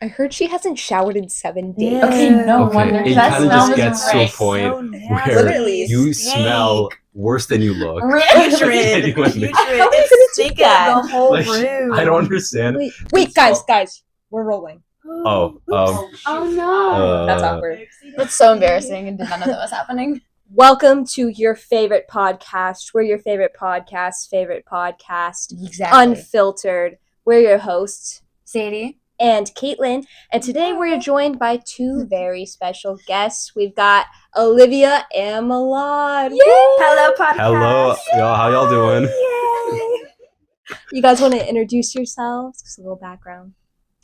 I heard she hasn't showered in 7 days. Yeah. Okay, no wonder. It That kind of smell just was gets to a great. point So where Literally. you smell worse than you look. Putrid. Genuinely. Putrid. How are you gonna It's do stinking that? the whole Like, room. I don't understand. Wait, guys, we're rolling. Oh, Oh no. That's awkward. That's so embarrassing and did not know that was happening. Welcome to your favorite podcast. We're your favorite podcast. Exactly. Unfiltered. We're your hosts, Sadie and Kaitlyn. And today we're joined by two very special guests. We've got Olivia and Milad. Yay! Hello, podcast. hello, y'all. How y'all doing? Yay. You guys want to introduce yourselves? Just a little background.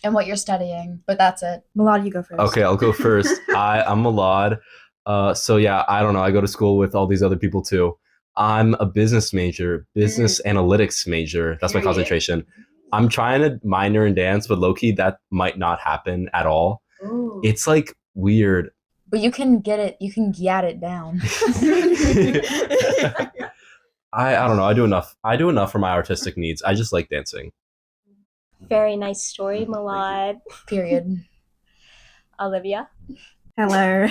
and what you're studying, but that's it. Milad, you go first. Okay, I'll go first. I'm Milad. So yeah, I don't know. I go to school with all these other people too. I'm a business major, business analytics major. That's my Period. concentration. I'm trying to minor in dance, but low-key, that might not happen at all. Ooh. It's like weird. But you can get it. You can get it down. I don't know. I do enough. I do enough for my artistic needs. I just like dancing. Very nice story, Milad. Period. Olivia. Hello.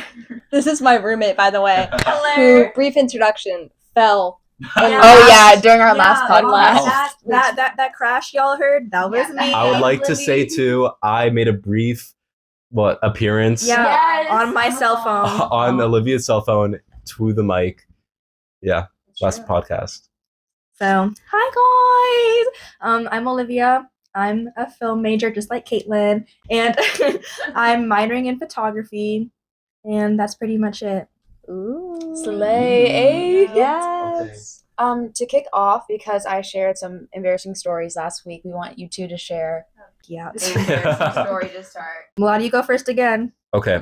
This is my roommate, by the way. Hello. Who, brief introduction, fell. Oh yeah, during our last podcast. That crash y'all heard, that was me. I would like to say too, I made a brief appearance Yeah, Yes. on my cell phone. on Olivia's cell phone to the mic. Yeah, last podcast. So, hi guys. I'm Olivia. I'm a film major, just like Kaitlyn, and I'm minoring in photography, and that's pretty much it. Ooh. Slay. Yes. To kick off, because I shared some embarrassing stories last week, we want you two to share Yeah. an embarrassing story to start. Milad, you go first again. Okay.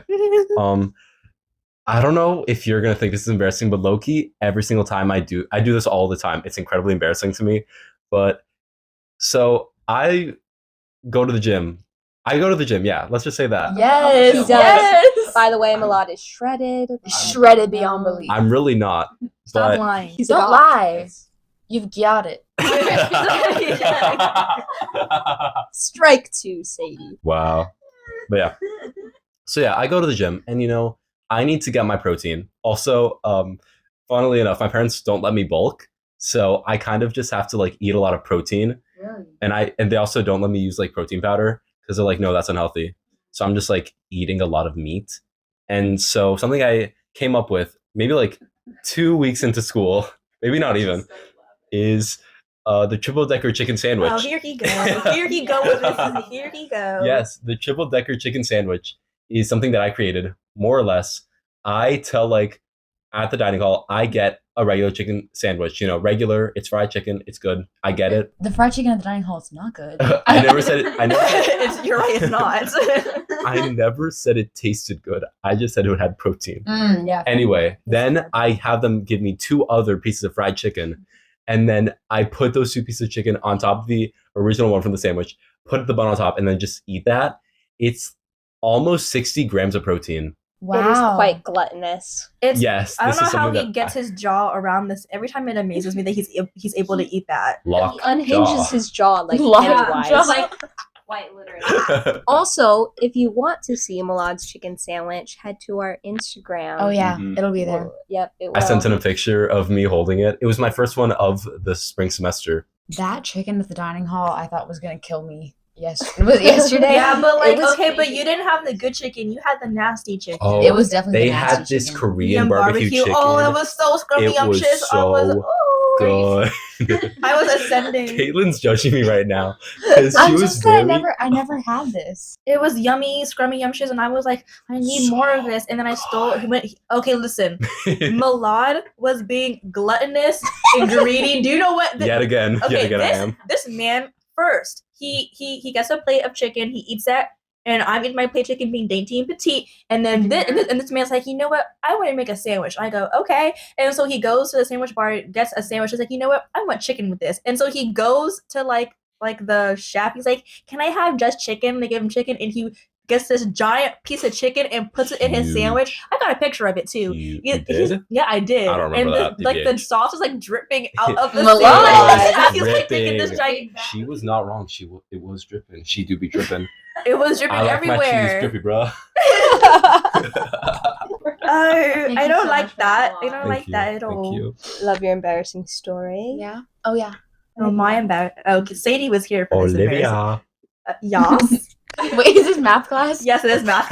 I don't know if you're gonna think this is embarrassing, but low-key, every single time I do this all the time. It's incredibly embarrassing to me. But so I go to the gym. Yeah, let's just say that. Yes. He does. Yes. By the way, Milad is shredded. Shredded beyond belief. I'm really not. Stop But lying. He's a Don't god. lie. You've got it. Strike two, Sadie. Wow. But yeah. So yeah, I go to the gym and I need to get my protein. Also, funnily enough, my parents don't let me bulk. So I kind of just have to eat a lot of protein. Really? And they also don't let me use protein powder because they're like, no, that's unhealthy. So I'm just eating a lot of meat. And so something I came up with maybe 2 weeks into school, maybe not even, is the triple decker chicken sandwich. Oh, here he goes. Here he goes with this. Here he goes. Yes, the triple decker chicken sandwich is something that I created, more or less. I tell at the dining hall, I get a regular chicken sandwich. Regular, it's fried chicken, it's good. I get it. The fried chicken at the dining hall is not good. I never said it. You're right, it's not. I never said it tasted good. I just said it had protein. Yeah. Anyway, then I have them give me 2 other pieces of fried chicken. And then I put those 2 pieces of chicken on top of the original one from the sandwich, put the bun on top, and then just eat that. It's almost 60 grams of protein. Wow. It is quite gluttonous. Yes. I don't this know is how something he that gets his jaw around this. Every time it amazes me that he's able to eat that. lock He unhinges jaw. his jaw Lock Pennywise. jaw. Quite literally. Also, if you want to see Milad's chicken sandwich, head to our Instagram. Oh yeah, Mhm. it'll be there. Well, yep, it will. I sent in a picture of me holding it. It was my first one of the spring semester. That chicken at the dining hall, I thought was gonna kill me. Yes, was it yesterday? Yeah, but It was okay, but crazy. you didn't have the good chicken. You had the nasty chicken. Oh, It was definitely. They the had nasty this chicken. Korean Yum barbecue chicken. Oh, it was so scrumptious. It was I was so good. I was ascending. Caitlin's judging me right now because she I'm was just that very. I never had this. It was yummy, scrumptious, and I was like, I need more of this. And then I stole. Okay, listen. Milad was being gluttonous and greedy. Do you know what? Yet again, I am. This man first. He gets a plate of chicken. He eats that, and I'm eating my plate of chicken, being dainty and petite. And then this man's like, you know what? I want to make a sandwich. I go, okay. And so he goes to the sandwich bar, gets a sandwich. He's like, you know what? I want chicken with this. And so he goes to like the chef. He's like, can I have just chicken? They give him chicken, and he gets this giant piece of chicken and puts it in his sandwich. I got a picture of it too. You did? Yeah, I did. I don't remember and that, the TBH. sauce is dripping out of the Milad. sandwich. He's taking this Dripping. giant. She was not wrong. It was dripping. She do be dripping. It was dripping I like my cheese everywhere. drippy, bro. I you don't so like much, that. I Michael. don't like that at all. Thank you. Love your embarrassing story. Yeah. Oh yeah. Oh, my embarrassing. Oh, Sadie was here for this embarrassing. Olivia. Yes. Wait, is this math class? Yes, it is math.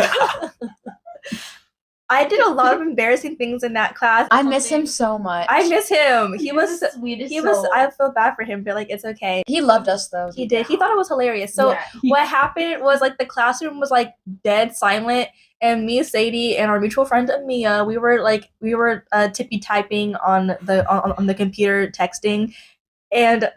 I did a lot of embarrassing things in that class. I miss him so much. I miss him. He You're was. the sweetest He was. soul. I feel bad for him, but like it's okay. He loved us though. He did. He thought it was hilarious. So Yeah. what happened was like the classroom was like dead silent, and me, Sadie, and our mutual friend Amia, we were tippy typing on the computer texting, and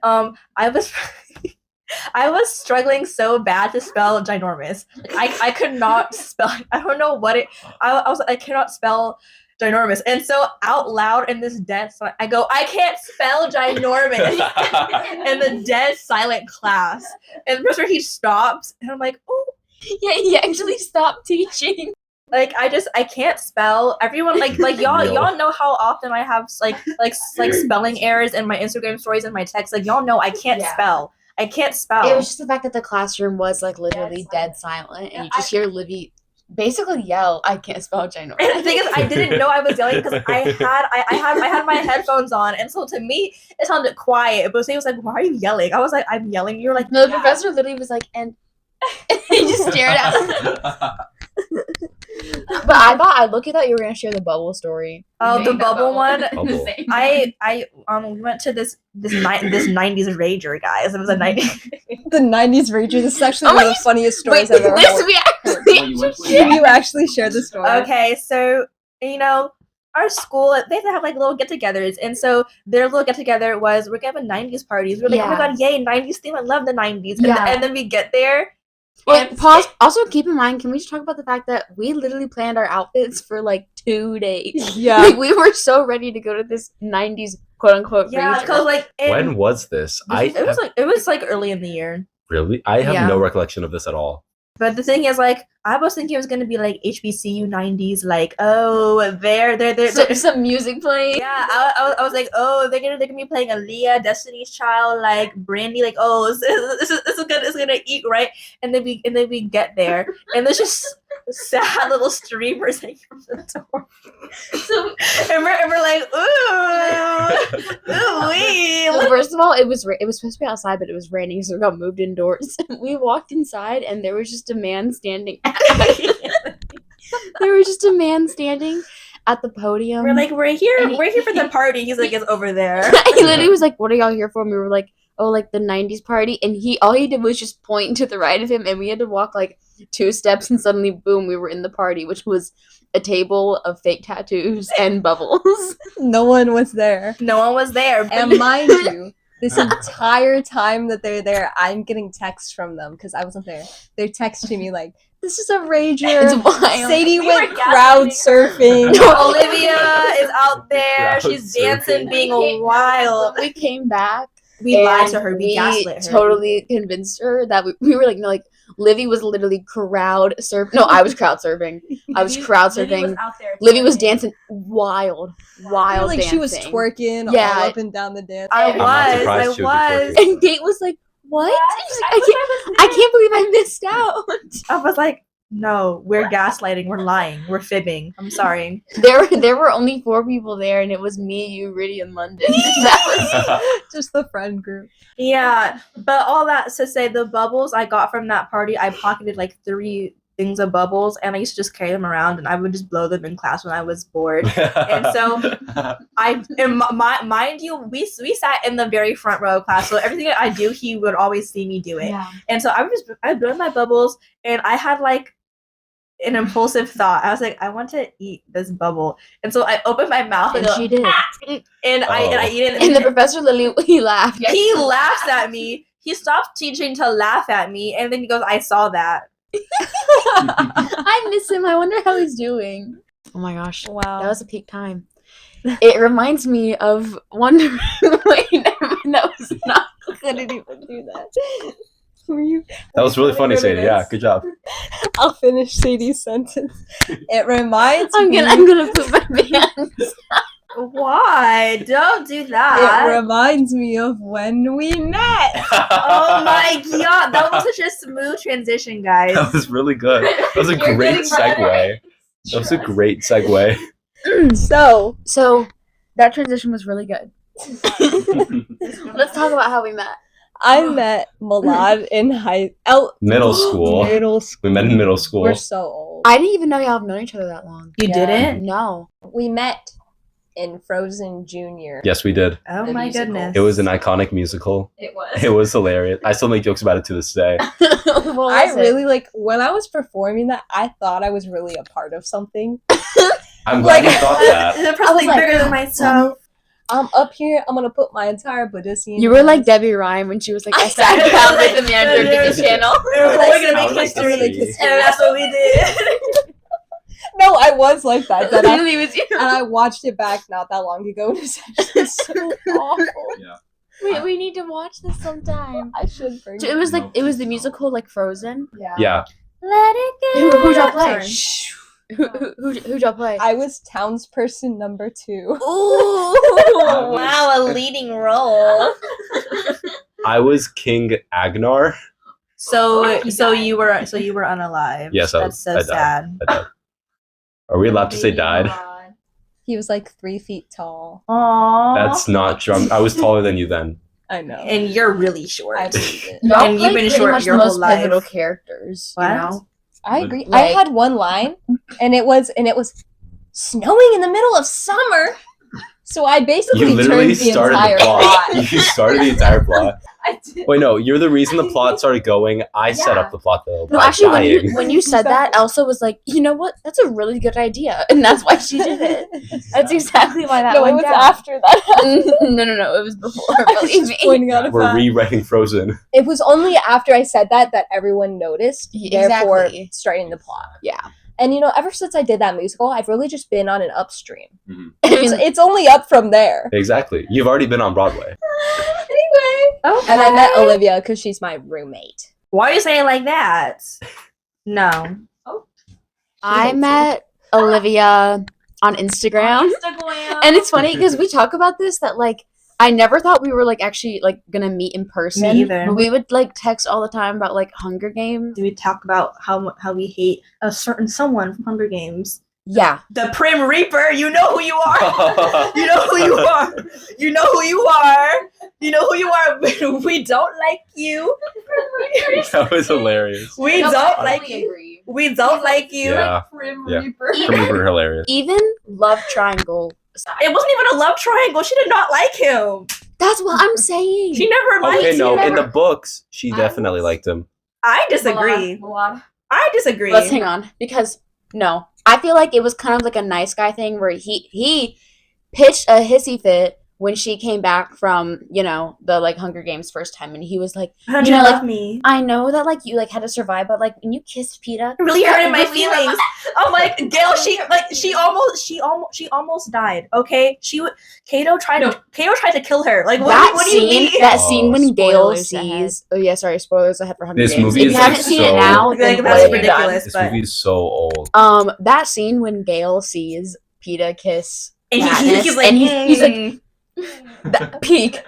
I was struggling so bad to spell ginormous. Like, I could not spell. I don't know what it. I was I cannot spell ginormous, and so out loud in this dead silence, I go, I can't spell ginormous in the dead silent class, and the professor he stops, and I'm like, oh, Yeah, he actually stopped teaching. like I can't spell. Everyone like y'all know how often I have like spelling errors in my Instagram stories and my text. Like y'all know I can't Yeah. spell. I can't spell. It was just the fact that the classroom was like literally dead silent, and you just hear Livy basically yell, "I can't spell ginormous." And the thing is, I didn't know I was yelling because I had my headphones on, and so to me it sounded quiet. But he was like, "Why are you yelling?" I was like, "I'm yelling." You're like, No, the professor literally was like, and he just stared at us. But I look thought you were gonna share the bubble story. "Oh, the bubble one." Bubble. I we went to this 90s rager, guys. It was a 90s. The 90s Rager. This is actually Oh one my- of the funniest Wait, stories I've ever this heard. we actually. Can you actually share the story? Okay, so you know, our school they have like little get-togethers, and so their little get-together was we're gonna have a 90s parties. We're like, oh my Yeah. god, yay, 90s theme! I love the 90s. Yeah. And then we get there. Wait, and pause. Also, keep in mind, can we just talk about the fact that we literally planned our outfits for like 2 days? Yeah. Like, we were so ready to go to this 90s quote unquote. Yeah, rager. because like When was this? it was like early in the year. Really? I have Yeah. no recollection of this at all. But the thing is, like, I was thinking it was gonna be like HBCU 90s, like, oh, they're some music playing. yeah. I was like, oh, they're gonna be playing Aaliyah, Destiny's Child, like Brandy, like, oh, this is gonna eat right. And then we get there, and there's just sad little streamers hanging from the door. So, And we're like, ooh, wee. well, first of all, it was supposed to be outside, but it was raining, so we got moved indoors. We walked inside, and there was just a man standing. There was just a man standing at the podium. We're like, we're here And he- for the party. He's like, it's over there. He literally was like, "What are y'all here for?" And we were like, "Oh, like the '90s party." And all he did was just point to the right of him, and we had to walk like 2 steps, and suddenly, boom, we were in the party, which was a table of fake tattoos and bubbles. No one was there. No one was there. But And mind you, this entire time that they're there, I'm getting texts from them because I wasn't there. They're texting me like, "This is a It's rager. wild. Sadie We went were crowd surfing." Olivia is out there. Crowd She's dancing, surfing. being wild. We came back. We lied and to her. We gaslit her. Totally convinced her that we were like, no, like Livy was literally crowd surfing. No, I was crowd surfing. I was crowd surfing. Livy was dancing wild I feel like dancing. she was twerking Yeah. all up and down the dance. I I'm not surprised I she would be was. twerking. And Kate was like, "What?" She's like, I can't believe I missed out. I was like, no, we're gaslighting. We're lying. We're fibbing. I'm sorry. There were only 4 people there, and it was me, you, Riddy, and London. That was Just the friend group. Yeah, but all that to say, the bubbles I got from that party, I pocketed like 3 things of bubbles, and I used to just carry them around, and I would just blow them in class when I was bored. And so mind you, we sat in the very front row of class, so everything that I do, he would always see me do it. yeah. And so I blew my bubbles, and I had like an impulsive thought. I was like, I want to eat this bubble, and so I opened my mouth And and, she did. I eat it. And the professor literally, he laughed. He laughs at me. He stops teaching to laugh at me, and then he goes, "I saw that." I miss him. I wonder how he's doing. Oh my gosh. Wow. That was a peak time. It reminds me of Wonder. Wait, never mind. That was not. I didn't even do that. Were you? That was really funny, Sadie. Yeah, good job. I'll finish Sadie's sentence. It reminds I'm me. gonna poop my pants. Why? Don't do It that. reminds me of when we met. Oh my god, that was such a smooth transition, guys. That was really good. That was a You're great getting better. segue. That was a great segue. So that transition was really good. Let's talk about how we met. I met Milad in Middle school. Middle school. We met in middle school. We're so old. I didn't even know y'all have known each other that long. You Yeah. didn't? No. We met in Frozen Junior. Yes, we did. Oh The my musical. goodness. It was an iconic musical. It was. It was hilarious. I still make jokes about it to this day. I really when I was performing that, I thought I was really a part of something. I'm glad you Like- thought that. It's I was probably like, bigger than myself. I'm up here. I'm gonna put my entire Buddhist. You were like Debbie Ryan when she was like, I sat down with the manager of the channel. We're gonna I make would like to history. see- And that's what we did. No, I was like that. That I- Really was you. and I watched it back not that long ago, and it's actually so awful. We need to watch this sometime. I should bring. So it was like it was the musical like Frozen. Yeah. Let it Who'd y'all play? Shh. Who'd y'all play? I was townsperson number 2. Ooh. Wow, a leading role. I was King Agnar. So He you were unalive. Yes, that's so I died. sad. I died. Are we allowed to say died? He was like 3 feet tall. Aww. That's not true. I was taller than you then. I know. And you're really short. I believe it. Y'all And you've played been pretty short much your the whole most life. pivotal characters. What? You know? I agree. I Like- had one line, and it was snowing in the middle of summer. So I basically You literally turned the started entire the plot. plot. You started the entire plot. I did. Wait, no, you're the reason the plot started going. I set up the plot though. No, by actually, dying. when you said that, Elsa was like, you know what? That's a really good idea, and that's why she did it. That's exactly why that No, it went was down. after that. No, it was before. Believe me. Pointing out a We're fact. rewriting Frozen. It was only after I said that everyone noticed, Yeah, therefore exactly. starting the plot. Yeah. And ever since I did that musical, I've really just been on an upstream. I mean, It's only up from there. Exactly. You've already been on Broadway. Anyway. Okay. And I met Olivia because she's my roommate. Why are you saying it like that? No. I met Olivia on Instagram. And it's funny because we talk about this that like I never thought we were like actually like gonna meet in person. Me either. But we would like text all the time about like Hunger Games. Do we talk about how we hate a certain someone from Hunger Games? Yeah. The Prim Reaper, you know who you are. You know who you are. You know who you are. You know who you are. We don't like you. That was hilarious. We No, don't I like totally you. agree. We don't like you. Yeah. Prim Yeah. Reaper. From were hilarious. Even Love Triangle. It wasn't even a love triangle. She did not like him. That's what I'm saying. She never liked Okay, no, him. in the books, she definitely liked him. I disagree. Milad. I disagree. Let's hang on because no, I feel like it was kind of like a nice guy thing where he pitched a hissy fit when she came back from the like Hunger Games first time, and he was like, Hunter you know, like, love me. I know that like you like had to survive, but like when you kissed PETA, It really hurted my really hurt feelings. I'm like, Gail, she almost died. Okay, Kato tried to kill her. Like, what do you mean? that scene when Gale spoilers ahead. sees. Oh yeah, sorry, spoilers ahead for Hunger This Games. movie If is, you like, haven't seen it so- now, Like, then that's what have you done? ridiculous. This but- movie is so old. That scene when Gale sees PETA kiss And Katniss, he's like, and he's like "Mm." that peak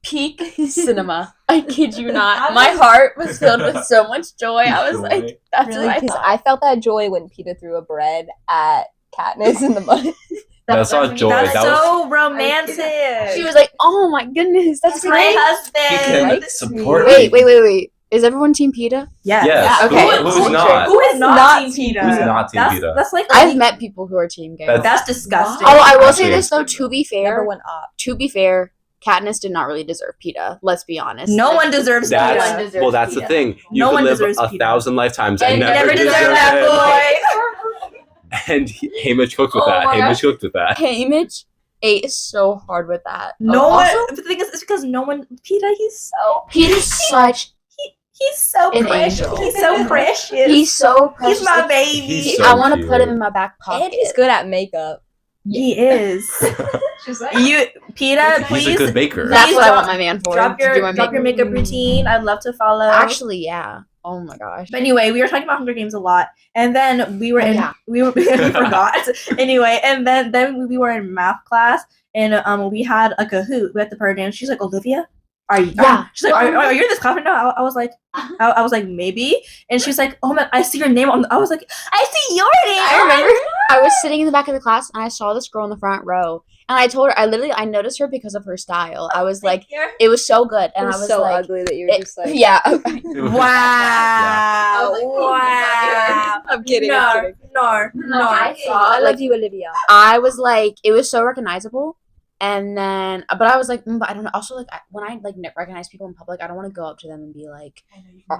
cinema. I kid you not. My heart was filled with so much joy. I was like, that's Really? what I Because thought. I felt that joy when PETA threw a bread at Katniss in the mud. That's not joy. That's That was so romantic. She was like, "Oh my goodness, that's my great." he husband. can likes support me. me. Wait. Is everyone Team PETA? Yes. Yes. Okay. Who's not? Who is not Not Team Team PETA? Who's not Team that's, PETA? That's like I've met people who are Team Gale. That's- disgusting. Although I will Actually, say this though, to be Number fair, one op. Katniss did not really deserve PETA. Let's be honest. no one deserves That's PETA. deserves well. That's the PETA. thing. You No can one live deserves 1,000 lifetimes And and never never deserve deserve that it. boy. And Hamish cooked with Oh that. my Hamish cooked with that. Hamish ate so hard with that. No Also, one. The thing is, it's because no one. PETA. He's such. He's so An precious. angel. He's so precious. He's so precious. He's my baby. He's so I want to cute. put him in my back pocket. And he's good at makeup. He is. She's like, You, Peta, He's please. a good baker. That's Please what I drop- want my man for. Drop to do my your makeup routine. I'd love to follow. Actually, yeah. Oh my gosh. But anyway, we were talking about Hunger Games a lot, and then we were Oh, in yeah. we forgot. Anyway, and then we were in math class, and we had a Kahoot. We had the party, and she's like, Olivia, are you? Yeah. She's like, are you in this class? No, I was like, I was like, maybe. And she's like, oh my, I see your name on. I was like, I see your name. I remember I was sitting in the back of the class and I saw this girl in the front row. And I told her, I noticed her because of her style. I was like, it was so good. And It I was so like, ugly that you were just like, yeah. Wow. I was like, oh, Wow. I'm kidding. No, I'm kidding. no. I I saw, love like, you, Olivia. I was like, it was so recognizable. And then, but I was like, but I don't know. Also, like, when I like recognize people in public, I don't want to go up to them and be like,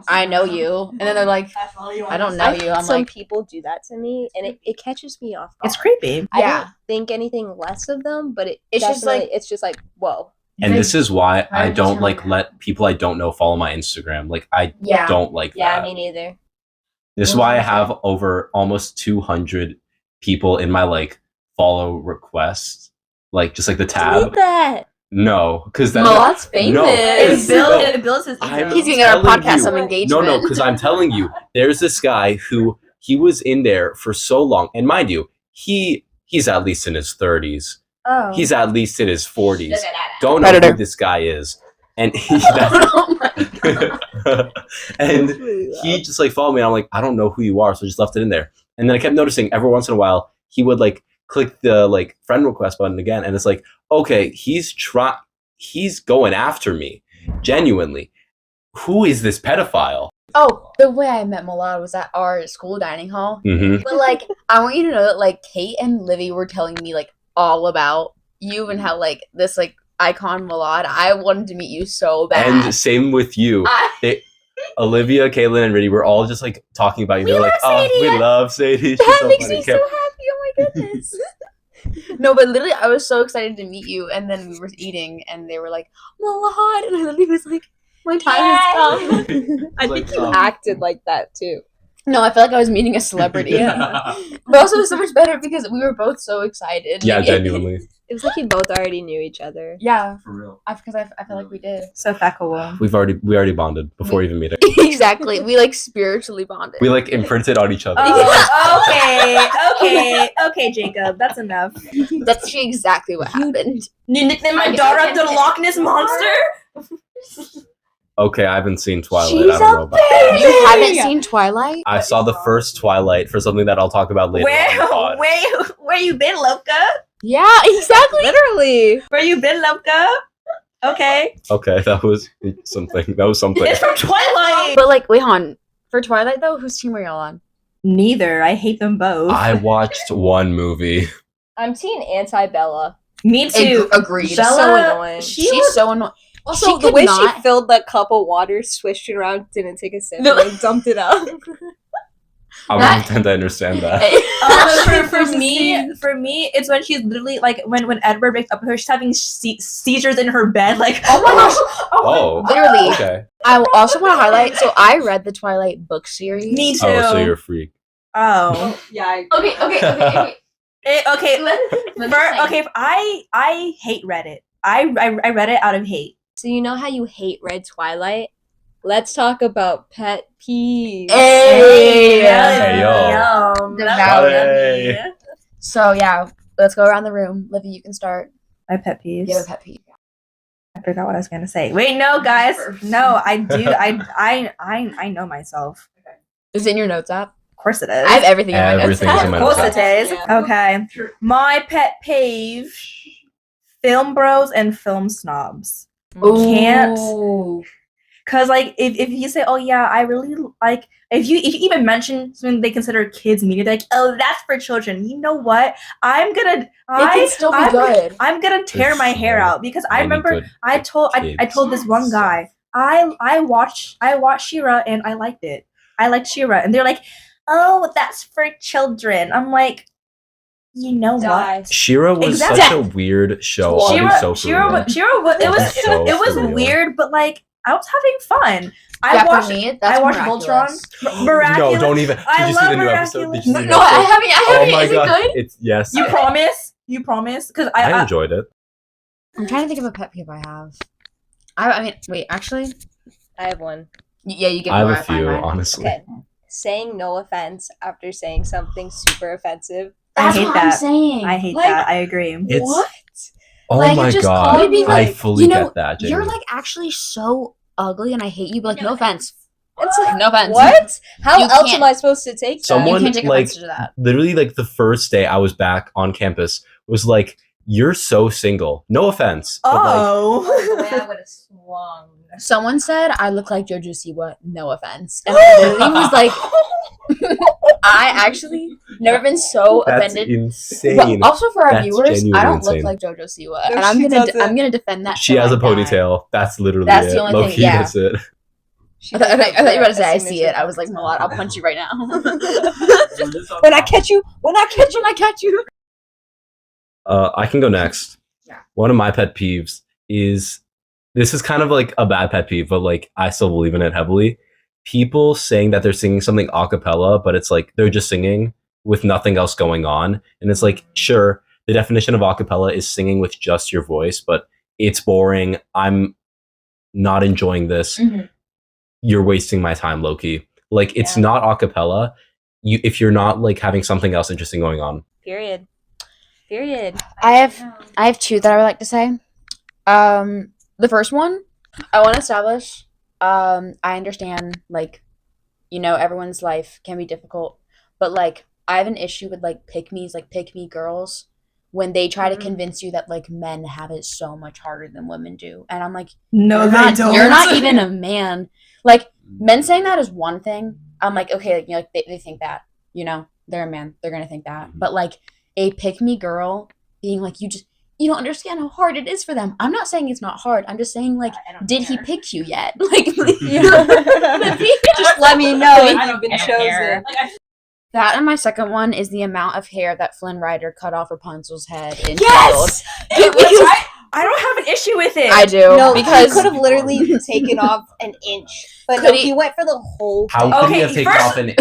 I know you. And then they're like, I don't know you. I'm Some like, people do that to me, and it catches me off guard. It's creepy. I Yeah. don't think anything less of them, but It's just like- it's just like whoa. And this is why I Right, don't just like right. let people I don't know follow my Instagram. Like I yeah. don't like Yeah, that. me neither. This is why I have over almost 200 people in my like follow requests, like just like the tab. Delete that. No, because Well, that's famous. No, It builds his I'm- ego. He's gonna get our telling podcast you. some engagement. No, because I'm telling you, there's this guy who he was in there for so long, and mind you, he's at least in his 30s. Oh. He's at least in his 40s. Look at that. Don't know Predator. who this guy is, and Oh my God. and It's really loud. he just like followed me. And I'm like, I don't know who you are, so I just left it in there. And then I kept noticing every once in a while he would like click the like friend request button again, and it's like, okay, he's going after me, genuinely. Who is this pedophile? Oh, the way I met Milad was at our school dining hall. Mm-hmm. But like, I want you to know that like Kate and Livy were telling me like all about you and how like this like icon Milad. I wanted to meet you so bad. And same with you. Olivia, Kaitlyn, and Riddy were all just like talking about you. They're like, love oh, we Sadie." love Sadie. She's That so makes funny. me so happy. Oh my goodness. No, but literally, I was so excited to meet you, and then we were eating, and they were like, Milad, and I literally was like, my time has come. I Like, think you acted like that too. No, I felt like I was meeting a celebrity. But also, it was so much better because we were both so excited. Yeah, Like, genuinely. It was like you both already knew each other. Yeah, For real. because I feel like we did. So cool. We already bonded before even meeting. Exactly. We like spiritually bonded. We like imprinted on each other. Okay, Jacob. That's enough. That's actually exactly what happened. You nicknamed my I daughter guess I after the can- Loch Ness monster? Okay, I haven't seen Twilight. She's I don't know about that. You haven't seen Twilight? I saw the first Twilight for something that I'll talk about later on the pod. Where you been, Loca? Yeah, exactly. Literally. Where you been, Loca? Okay. Okay, that was something. It's from Twilight. But like, wait, hon. For Twilight though, whose team are y'all on? Neither. I hate them both. I watched one movie. I'm team anti-Bella. Me too. Agreed. Bella- So annoying. She's so annoying. Also, She the could way not- she filled that cup of water, swished it around, didn't take a sip, No. and then dumped it out. I'm That- gonna pretend I understand that. For me, it's when she's literally like when Edward wakes up with her, she's having seizures in her bed. Like, Oh my gosh. Oh, Literally. okay. I also want to highlight. So I read the Twilight book series. Me too. Oh, so you're a freak. Oh. Yeah. Okay. Okay. Let Okay. I hate Reddit. I read it out of hate. So you know how you hate Red Twilight? Let's talk about pet peeves. Hey. Hey, yo. Yum. Hey. So yeah, let's go around the room. Livy, you can start. My pet peeves. You have a pet peeve. I forgot what I was gonna say. Wait, no, guys. No, I do. I know myself. Is it in your notes app? Of course it is. I have everything in my notes. Everything is in my Of course notes. it is. Yeah. Okay. My pet peeve: film bros and film snobs. Can't. Ooh. Cause like if you say, oh yeah, I really like if you even mention something they consider kids media, they're like, oh, that's for children. You know what? It can still be good. I'm gonna tear There's my hair so out because I Many remember good I told this one kids. guy I watched She-Ra and I liked it. I liked She-Ra and they're like, oh, that's for children. I'm like, you know what? Die. Shira was Exactly. such a weird show. I'll be so for real. It was So it was surreal. weird, but like I was having fun. Yeah, I watched for me, that's I watched miraculous. Voltron. Miraculous. No, don't even. Did I you see love the new episode? Did you see No, the new no, I episode? haven't. Oh my Is it god! good? It's yes. You promise? You promise? Because I enjoyed it. I'm trying to think of a pet peeve I have. I mean, wait, actually, I have one. yeah, you get I have more. a few, honestly. Okay. Saying no offense after saying something super offensive. That's hate what that. I'm saying. I hate Like, that. I agree. It's- what? Oh Like, my just god. called me, I like, fully you know, get that, You're Jamie. like actually so ugly, and I hate you. But like, no offense. It's like, No offense. what? How You else can't- am I supposed to take that? Someone- You can't take like, offense to that. Literally, like, the first day I was back on campus was like, you're so single. No offense. But like, The way I Oh. would have swung. Someone said I look like Jojo Siwa. No offense. And I literally was like, I actually never been so that's offended. insane. But also for our That's viewers, I genuinely don't look insane. like Jojo Siwa, No, and I'm she gonna doesn't. I'm gonna defend that. She till has I a die. ponytail. That's literally That's it. the only Low thing- key, yeah. that's it. She I thought does you were about to say a I see signature it. I was like, ponytail. Milad, I'll punch you right now. When I catch you, when I catch you. I can go next. Yeah. One of my pet peeves is, this is kind of like a bad pet peeve, but like I still believe in it heavily. People saying that they're singing something a cappella, but it's like they're just singing with nothing else going on. And it's like, sure, the definition of a cappella is singing with just your voice, but it's boring. I'm not enjoying this. Mhm. You're wasting my time, Loki. Like, it's Yeah. not a cappella. If you're not like having something else interesting going on. Period. I have two that I would like to say. The first one, I want to establish. I understand, like, everyone's life can be difficult, but like, I have an issue with like pick me girls, when they try to convince you that like men have it so much harder than women do, and I'm like, No, you're they not, don't. You're not even a man. Like, men saying that is one thing. I'm like, okay, like, like they think that, they're a man, they're gonna think that. But like a pick me girl being like, you don't understand how hard it is for them. I'm not saying it's not hard. I'm just saying, like, did he pick you yet? Like, Just let me know I if don't- you've been I don't chosen. care. That and my second one is the amount of hair that Flynn Rider cut off Rapunzel's head in Yes! Tangled. I don't have an issue with it. I do. No, because he could have literally taken off an inch, but Could no, he- he went for the whole How thing. could Okay, he have taken first- off an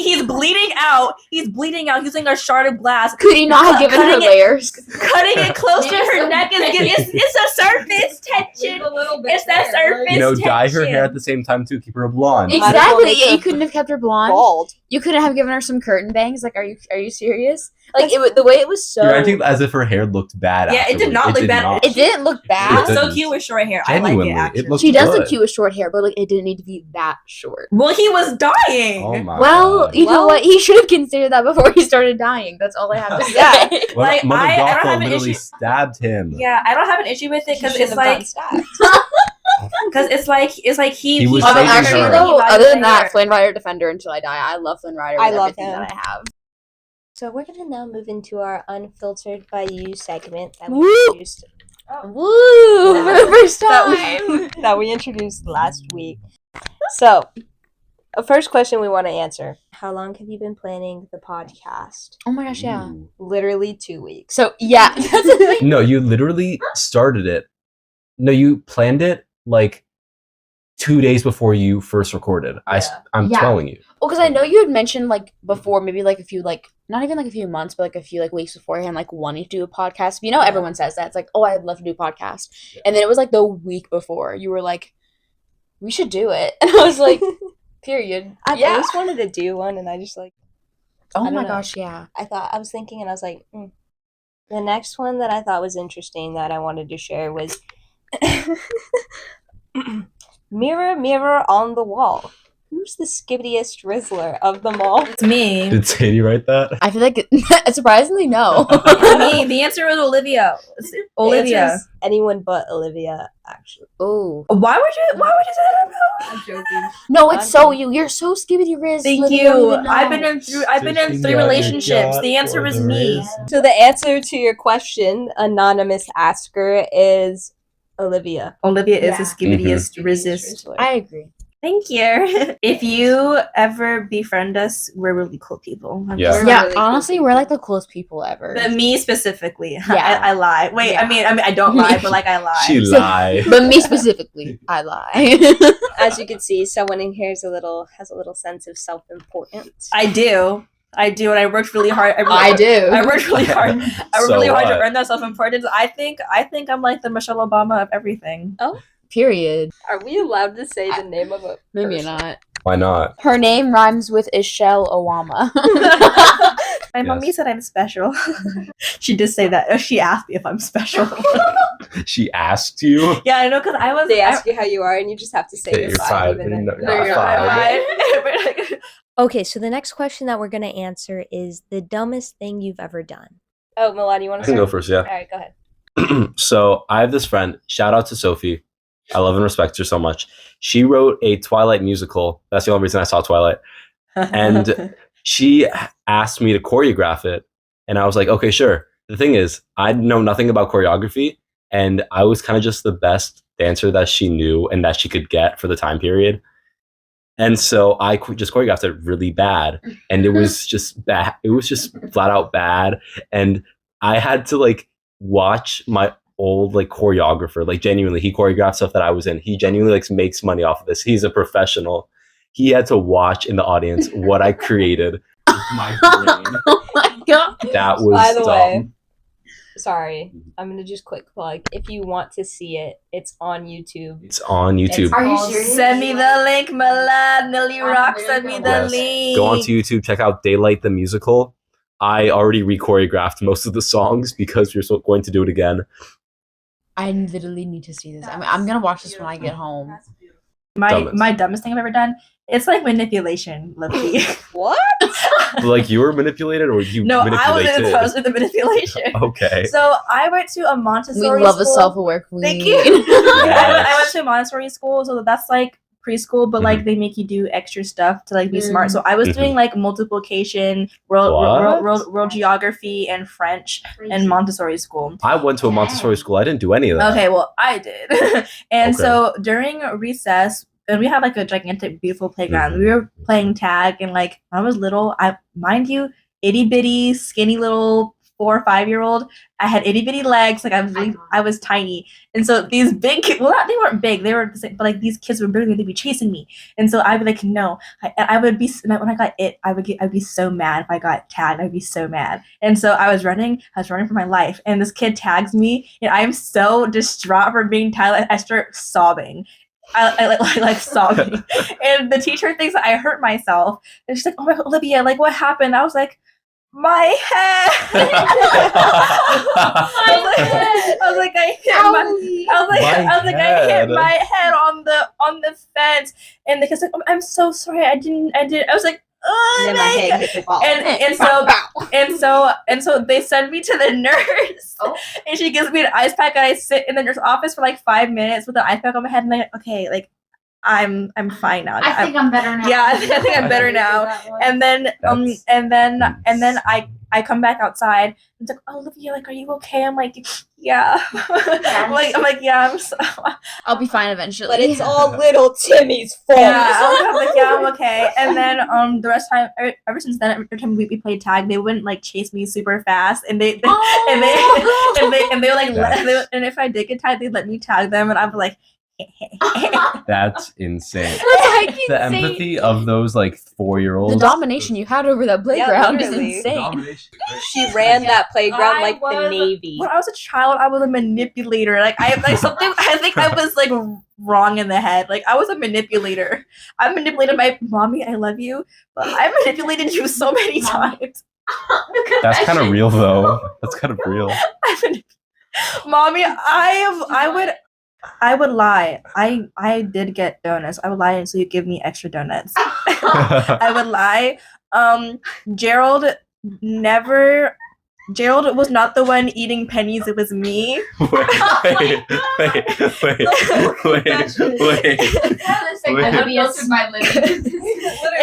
He's bleeding out. He's bleeding out using a shard of glass. could he not have given her Cutting it- layers? Cutting it close to her neck is it's a surface tension. It's that surface dye her hair at tension. the same time too. Keep her blonde. Might as well Exactly. make Yeah, her you couldn't have kept her blonde. Bald. You couldn't have given her some curtain bangs. Like, are you serious? Like, the way it was so. You're acting as if her hair looked bad. Yeah, it did afterwards. not look bad. not. It didn't look She bad. looks so didn't. cute with short hair. Genuinely, I like it it actually. looks She does look good. cute with short hair, but like, it didn't need to be that short. Well, he was dying. Oh my Well, god. you know what? He should have considered that before he started dying. That's all I have to say. Yeah. Well, like, Mother I don't Gothel have an literally issue- stabbed him. Yeah, I don't have an issue with it because He it's shouldn't have like gotten stabbed. He was Other, saving actually, her. though, other than that, Flynn Rider defender until I die. I love Flynn Rider. With I love everything him. that I have. So we're gonna now move into our Unfiltered by You segment that we Woo! introduced. Woo! Yeah. For the first That time. that we introduced last week. So, a first question we want to answer: how long have you been planning the podcast? Oh my gosh, yeah. Ooh. Literally 2 weeks. So yeah, that's the thing. No, you literally started it. No, you planned it like 2 days before you first recorded. I'm Yeah. telling you. Well, because I know you had mentioned like before, maybe like a few not even like a few months, but like a few like weeks beforehand, like wanting to do a podcast. You know, everyone says that. It's like, oh, I'd love to do a podcast. And then it was like the week before, you were like, we should do it. And I was like, period. I Yeah. always wanted to do one, and I just I Oh don't my know. gosh, yeah. I was thinking, and I was like, the next one that I thought was interesting that I wanted to share was mirror, mirror on the wall. Who's the skibbiest Rizzler of them all? It's me. Did Sadie write that? I feel like surprisingly no. It's me. The answer is Olivia. It's The Olivia. answer is anyone but Olivia, actually. Oh Why would you say that about? I'm joking. no, it's so you. You're so skibbity Riz. Thank Livy, you. don't even know. I've been in three relationships. The answer is me. So the answer to your question, anonymous asker, is Olivia. Olivia is Yeah. the skibbiest resist. Rizzler. I agree. Thank you. If you ever befriend us, we're really cool people. Yeah. We're Yeah, really cool honestly, we're like the coolest people ever. But me specifically, Yeah. I lie. Wait, Yeah. I mean, I don't lie, but like I lie. She lied. But me specifically, I lie. As you can see, someone in here has a little sense of self-importance. I do. I do, and I worked really hard. I do. I worked really hard. I worked So really hard to what? earn that self-importance. I think I'm like the Michelle Obama of everything. Period. Are we allowed to say the name of a Maybe person? not. Why not? Her name rhymes with Ishelle Owama. My mommy Yes. said I'm special. She did say that. She asked me if I'm special. She asked you. Yeah, I know, because I was. They ask you how you are, and you just have to say Yeah, you're you're fine. fine. Even No, then. not You're fine. fine. Okay, so the next question that we're gonna answer is the dumbest thing you've ever done. Oh, Milad, you want I to can go start? first, yeah. All right, go ahead. So I have this friend. Shout out to Sophie. I love and respect her so much. She wrote a Twilight musical. That's the only reason I saw Twilight. And she asked me to choreograph it, and I was like, okay, sure. The thing is, I know nothing about choreography, and I was kind of just the best dancer that she knew and that she could get for the time period. And so I just choreographed it really bad, and it was just bad. It was just flat out bad, and I had to like watch my old like choreographer. Like genuinely, he choreographed stuff that I was in. He genuinely like makes money off of this. He's a professional. He had to watch in the audience what I created with my brain. Oh my god. That was By the dumb. way, sorry, I'm gonna just quick plug. If you want to see it, it's on YouTube. It's on YouTube. Are you called- serious? Send me the link, Milad. Millie I'm Rock, very send me the gonna Yes. link. Go onto YouTube, check out Daylight the Musical. I already re-choreographed most of the songs because we're going to do it again. I literally need to see this. I'm gonna watch this when I get home. Dumbest. My dumbest thing I've ever done. It's like manipulation, Loki. What? Like you were manipulated, or you No, I was manipulated? in the manipulation. Okay. So I went to a We Montessori love a school. self-aware queen. Thank you. I went to a Montessori school, so that's like preschool, but like they make you do extra stuff to like be smart. So I was doing like multiplication, world geography, and French in Montessori school. I went to a Montessori school. I didn't do any of that. Okay, well I did. And Okay. so during recess, and we had like a gigantic, beautiful playground. We were playing tag, and like when I was little, mind you, itty bitty, skinny little 4 or 5 year old. I had itty bitty legs, like I was tiny, and so these big kids, well, they weren't big, they were the same, but like these kids were bigger, they'd be chasing me, and so I'd be like, no, I would be when I got it, I'd be so mad if I got tagged, I'd be so mad, and so I was running for my life, and this kid tags me, and I'm so distraught for being tagged, I start sobbing. I like sobbing, and the teacher thinks that I hurt myself, and she's like, "Oh my God, Olivia, like what happened?" I was like, "My head." I was like, I hit my head on the fence, and the kid's like, "I'm so sorry, I didn't." I was like, "Oh And then my my God." head hit the ball. And so they send me to the nurse, and she gives me an ice pack, and I sit in the nurse's office for like 5 minutes with an ice pack on my head, and I'm like, okay, like I'm fine now. I think I'm better now. Yeah, I think I'm better now. And then I come back outside. And it's like, "Oh, Olivia, like, are you okay?" I'm like, "Yeah." I'm like, "Yeah, I'm so." I'll be fine eventually. But it's all little Timmy's fault. Yeah, I'm like, "Yeah, I'm okay." And then the rest of the time, ever since then, every time we played tag, they wouldn't like chase me super fast, and they and if I did get tagged, they'd let me tag them, and I'd be like. That's insane. Like The insane. empathy of those like 4-year-olds. The domination you had over that playground is literally. insane. She ran that playground like the was- Navy. When I was a child, I was a manipulator. Like I think I was like wrong in the head. Like I was a manipulator. I manipulated my mommy. I love you, but I manipulated you so many times. That's kind of real though. That's kind of real. Mommy, I would lie. I did get donuts. I would lie so you give me extra donuts. I would lie. Gerald was not the one eating pennies. It was me. Wait.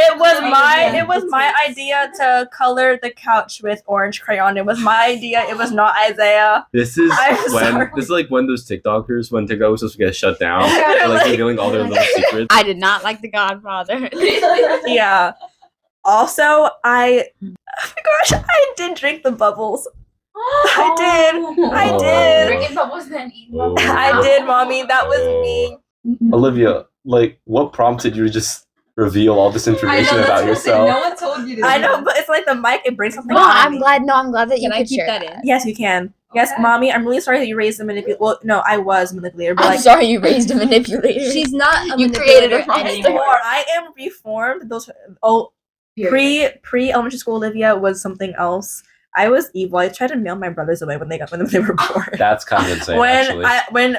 It was my idea to color the couch with orange crayon. It was my idea. It was not Isaiah. This is I'm sorry. like when those TikTokers, when TikTok was supposed to get shut down, they're like revealing all their little secrets. I did not like The Godfather. Yeah. Also, oh my gosh, I did drink the bubbles. I did. Drinking bubbles then eating Oh. bubbles. I did, Mommy. That was me. Olivia, like, what prompted you to just reveal all this information about yourself. No one told you to. I know, but it's like the mic. It brings something. No, out of I'm me. glad. No, I'm glad that you Can I could keep share that in? Yes, you can. Yes, Okay. mommy. I'm really sorry that you raised a manipulator. Well, no, I was a manipulator, but I'm like. sorry you raised a manipulator. She's not a You created a manipulator monster. anymore. I am reformed. Those pre elementary school Olivia was something else. I was evil. I tried to mail my brothers away when they were born. That's kind of insane, actually.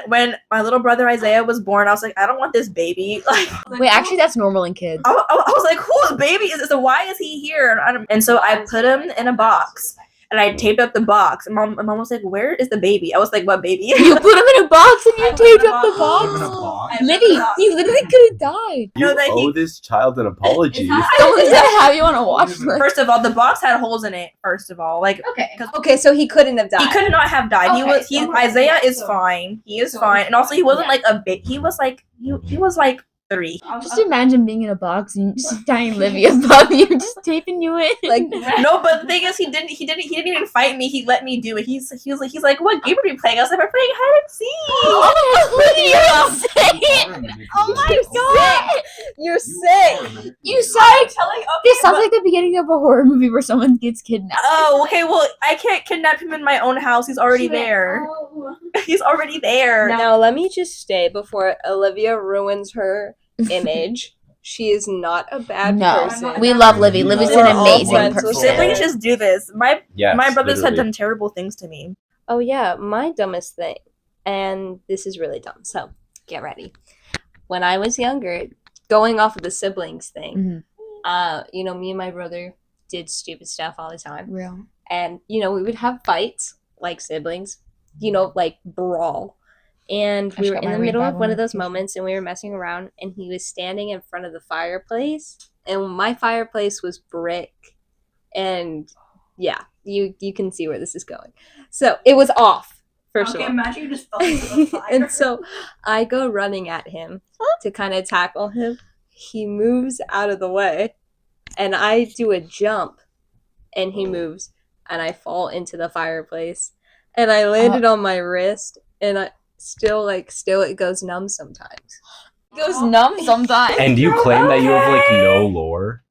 When my little brother Isaiah was born, I was like, I don't want this baby. Like, Wait, actually, that's normal in kids. I was like, whose baby is this? So why is he here? And so I put him in a box. And I taped up the box. And mom was like, where is the baby? I was like, what baby? You put him in a box and you I put him taped in a up the box. box. Libby, you literally could have died. You No, that owe he- this child an apology. Someone's gonna have you on a watch list. First of all, the box had holes in it. First of all, like Okay. Okay, so he couldn't have died. he could not have died. Okay, Isaiah is fine. He is fine. And also he wasn't like a big. He was like 3. Just imagine being in a box and just dying Livia above you, just taping you in. Like, No, but the thing is, he didn't even fight me. He let me do it. He was like, what game are we playing? I was like, we're playing hide and seek. Oh my god! you're sick. You psyched! This sounds like the beginning of a horror movie where someone gets kidnapped. Oh, okay. Well, I can't kidnap him in my own house. He's already there. He's already there. Now, let me just say before Olivia ruins her image, she is not a bad No, person. we love Livy. Livy's We're an all amazing friends with person. Siblings just do this. My Yes, brothers literally. had done terrible things to me. Oh yeah, my dumbest thing, and this is really dumb. So get ready. When I was younger, going off of the siblings thing, Mhm. me and my brother did stupid stuff all the time, Real. and we would have fights like siblings, like brawl. And I we just were got in my the middle read of one Bible of those notification. moments, and we were messing around, and he was standing in front of the fireplace, and my fireplace was brick, and yeah, you can see where this is going. So it was off, first of all. imagine you just fell into the fire. And so I go running at him to kind of tackle him. He moves out of the way, and I do a jump, and he moves, and I fall into the fireplace, and I landed on my wrist, and I still it goes numb sometimes. It goes numb sometimes. And you claim that you have like no lore.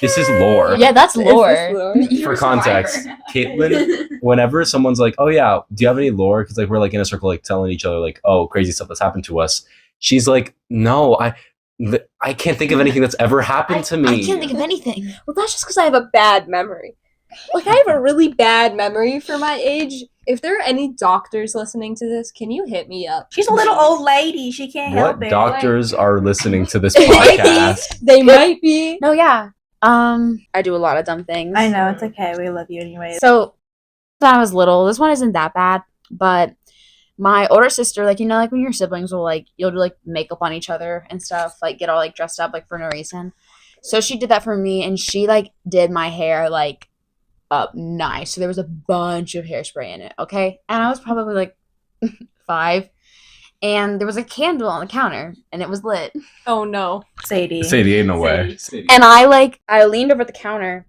This is lore. Yeah, that's Is this lore. lore? You're For a survivor. context, Kaitlyn, whenever someone's like, "Oh yeah, do you have any lore?" Because like we're like in a circle, like telling each other like, "Oh, crazy stuff that's happened to us." She's like, "No, I can't think of anything that's ever happened to me." I can't think of anything. Well, that's just because I have a bad memory. Like, I have a really bad memory for my age. If there are any doctors listening to this, can you hit me up? She's a little old lady. She can't help What it. doctors are listening to this podcast? They might be. No, yeah. I do a lot of dumb things. I know, it's okay. We love you anyway. So, when I was little, this one isn't that bad, but my older sister, like when your siblings will you'll do makeup on each other and stuff, get all dressed up for no reason. So she did that for me, and she did my hair up nice. So there was a bunch of hairspray in it, okay? And I was probably 5, and there was a candle on the counter, and it was lit. Oh no. Sadie. Sadie, ain't no way. And I leaned over the counter,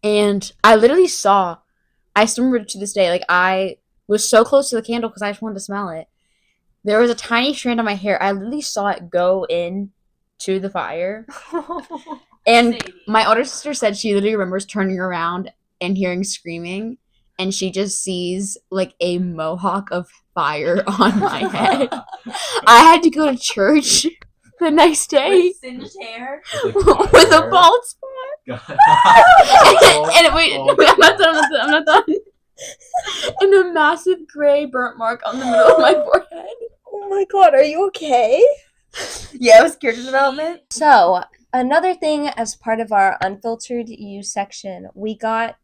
and I literally saw, I still remember to this day, I was so close to the candle because I just wanted to smell it. There was a tiny strand of my hair. I literally saw it go in to the fire. And my older sister said she literally remembers turning around and hearing screaming, and she just sees a mohawk of fire on my head. I had to go to church the next day Singed hair. with a bald spot. And wait, I'm not done. And a massive gray burnt mark on the middle of my forehead. Oh my god, are you okay? Yeah, it was character development. So, another thing as part of our Unfiltered You section, we got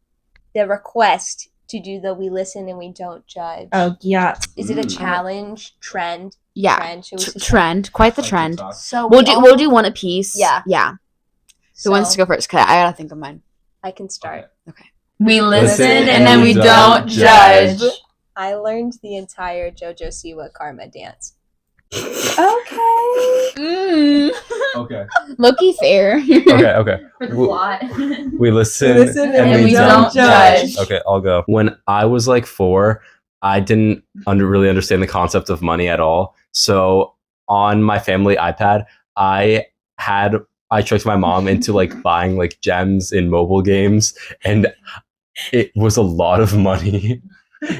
the request to do the We Listen and We Don't Judge. Oh, yeah. Is it a challenge? Trend? Yeah, Trend? Should we say trend, quite the trend. So We'll do one apiece. Yeah. yeah. Who wants to go first? 'Cause I gotta think of mine. I can start. We Listen and then we don't judge. I learned the entire JoJo Siwa Karma dance. Okay. Okay. Low-key fair. Okay. We listen, and we don't judge. Okay, I'll go. When I was 4, I didn't really understand the concept of money at all. So on my family iPad, I I tricked my mom into like buying like gems in mobile games, and it was a lot of money.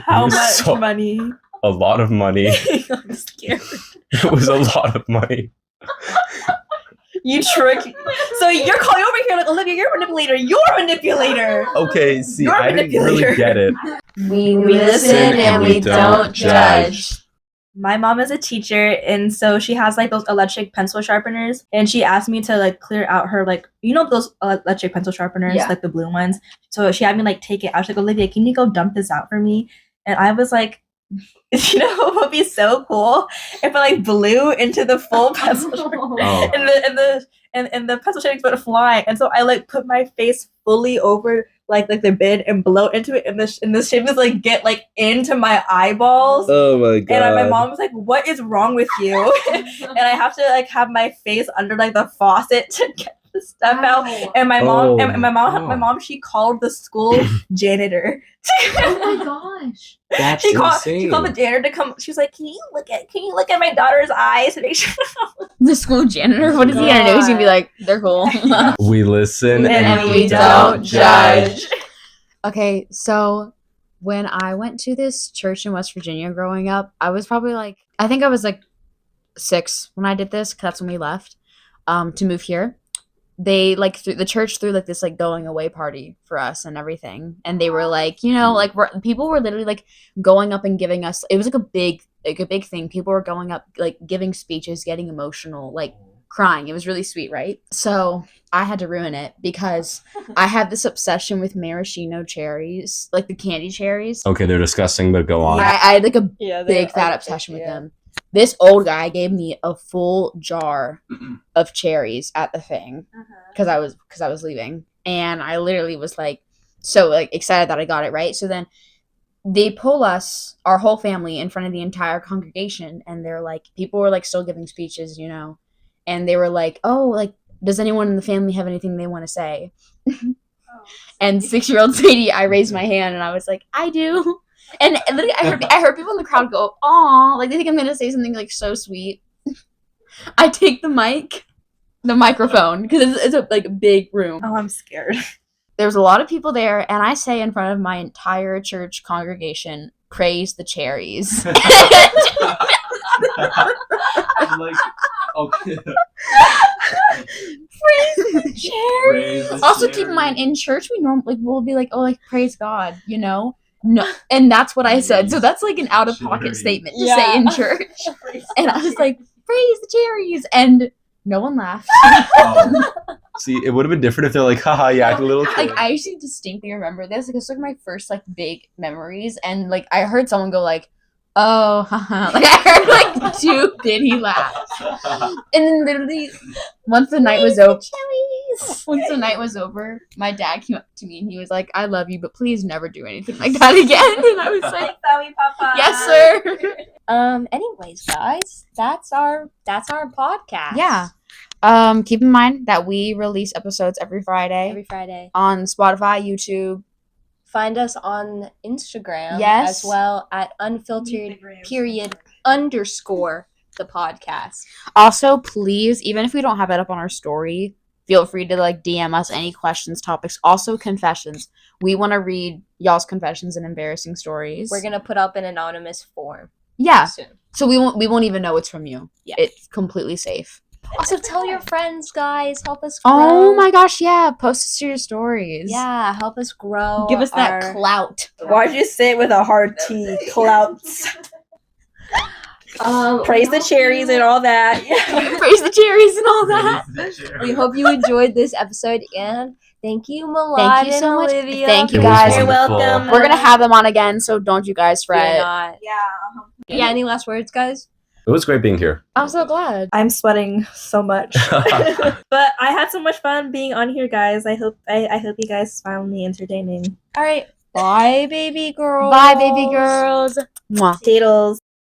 How was much so- money? A lot of money. I'm scared. It was a lot of money. You trick. So you're calling over here like, Olivia, you're a manipulator. You're a manipulator. Okay, see, You're a I didn't really manipulator. get it. We listen and we don't judge. My mom is a teacher, and so she has like those electric pencil sharpeners, and she asked me to like clear out her like those electric pencil sharpeners, Yeah. like the blue ones. So she had me like take it. I was like, Olivia, can you go dump this out for me? And I was like, what would be so cool if I like blew into the full pencil sharpener Oh. and the pencil sharpeners went flying. And so I like put my face fully over like the bin and blow into it, and the shavings like get like into my eyeballs. Oh my god. And my mom was like, "What is wrong with you?" And I have to like have my face under like the faucet to get the stuff out. And my mom, Oh, my no. mom, she called the school janitor. Oh my gosh. That's She insane. called the janitor to come. She was like, "Can you look at my daughter's eyes to make sure?" The school janitor, what is he gonna do? He's gonna be like, they're cool. We listen And we don't judge. Okay, so when I went to this church in West Virginia growing up, I was probably like, I think I was like 6 when I did this, 'cause that's when we left to move here. They like the church threw like this like going away party for us and everything, and they were like, like people were literally like going up and giving us. It was like a big thing. People were going up like giving speeches, getting emotional, like crying. It was really sweet, right? So I had to ruin it because I had this obsession with maraschino cherries, like the candy cherries. Okay, they're disgusting, but go on. I had like a Yeah, big fat obsession with them. This old guy gave me a full jar of cherries at the thing because I was leaving, and I literally was like so like excited that I got it, right? So then they pull us, our whole family, in front of the entire congregation, and they're like, people were like still giving speeches, and they were like, oh, like, does anyone in the family have anything they want to say? And 6-year-old Sadie, I raised my hand and I was like, I do. And literally, I heard people in the crowd go, "Aw!" Like they think I'm gonna say something like so sweet. I take the microphone because it's a like big room. Oh, I'm scared. There's a lot of people there, and I say in front of my entire church congregation, "Praise the cherries." Like, okay. Praise the cherries. Praise the Also, keep in mind, cherries. in church we normally we'll be like, "Oh, like praise God," No, and that's what I said. So that's like an out-of-pocket Cherries. statement to say in church. And I was like, "Praise the cherries," and no one laughed. Oh. See, it would have been different if they're like, haha, you act a little kid. Like I actually distinctly remember this because it's like my first like big memories, and like I heard someone go like, "Oh," haha. Like I heard like 2 bitty laughs, and then literally once the night was over, my dad came up to me and he was like, "I love you, but please never do anything like that again." And I was like, Sorry, Papa. "Yes, sir." Anyways, guys, that's our podcast. Yeah. Keep in mind that we release episodes every Friday Every Friday. on Spotify, YouTube. Find us on Instagram Yes. as well at unfiltered _the podcast. Also, please, even if we don't have it up on our story, feel free to like DM us any questions, topics. Also, confessions. We want to read y'all's confessions and embarrassing stories. We're gonna put up an anonymous form yeah. soon. So we won't even know it's from you. Yeah. It's completely safe. Also, tell your friends, guys. Help us grow. Oh my gosh, yeah. Post us to your stories. Yeah, help us grow. Give us that our- clout. Why'd you say it with a hard T? Clouts. Praise the cherries and all that. Praise the cherries and all that. We hope you enjoyed this episode, and thank you, Milad Thank you and so much. Olivia. Thank you It was guys. You're wonderful. welcome. We're gonna have them on again, so don't you guys Fear fret. not. Yeah. Yeah, any last words, guys? It was great being here. I'm so glad. I'm sweating so much. But I had so much fun being on here, guys. I hope you guys found me entertaining. All right. Bye, baby girls. Bye, baby girls. Mwah. Toodles.